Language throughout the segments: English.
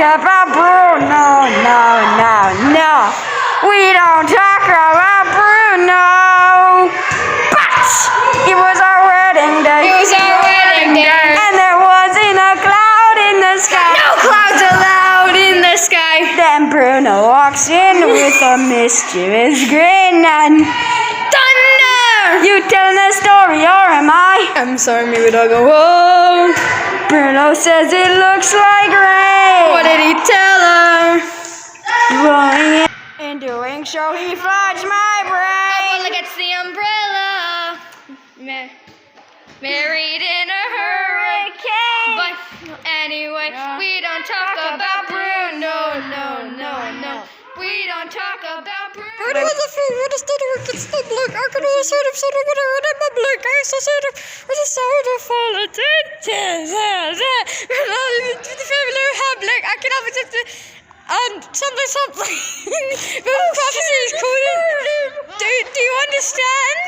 about Bruno. No. We don't talk about Bruno. But it was our wedding day. And there wasn't a cloud in the sky. No clouds allowed in the sky. Then Bruno walks in with a mischievous grin and Thunder! you telling the story or am I? I'm sorry, maybe dog go, whoa. Bruno says it looks like rain. What did he tell her? Rolling in doing show, he floods my brain. Look, it's the umbrella. Married in a hurricane. But anyway, we don't talk about Bruno. No. We don't talk about Bruno. Bruno was a fool with a stutter with its look. I could have sort of what I read in my black eyes. I sort of with a sort of fall at the family have black. I can have it. And something. Prophecy is cool. Do you understand?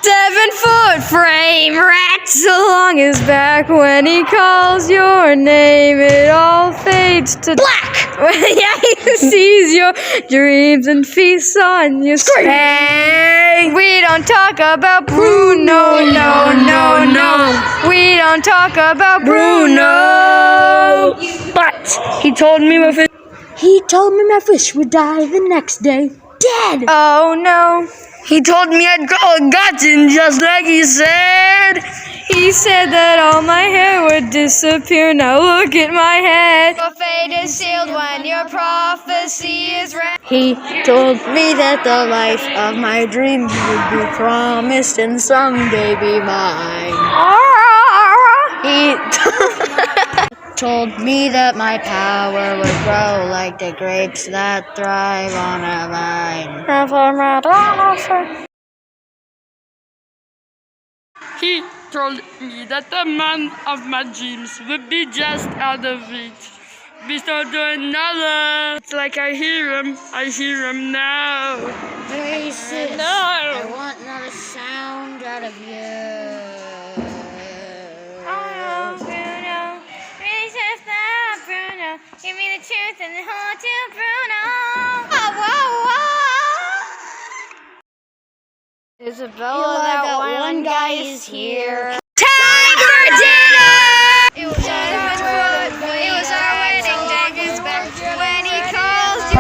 7-foot frame rats along his back. When he calls your name, it all fades to black. Yeah, he sees your dreams and feasts on your scream. Hey, we don't talk about Bruno. No. We don't talk about Bruno. But he told me my fish would die the next day. Dead. Oh no. He told me I'd grow a garden just like he said. He said that all my hair would disappear. Now look at my head. Your fate is sealed when your prophecy is read. He told me that the life of my dreams would be promised and someday be mine. He told me that my power would grow like the grapes that thrive on a vine. He told me that the man of my dreams would be just out of reach. Be so to another. It's like I hear him now. Racist. No. I want not a sound out of you. Bruno, give me the truth and the whole to Bruno. Isabella, that one guy is here. Time for dinner! It was our wedding day. He's back when he calls you.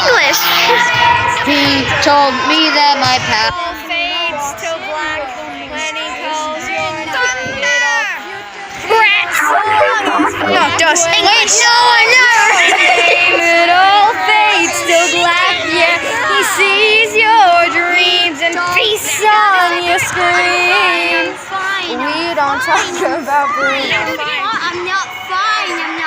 English! He told me that my power All fades to black when he calls your name. No, dust. English. It all fades to black, yeah. He sees your dreams and feasts on your screen. We don't talk about Bruno. I'm not fine.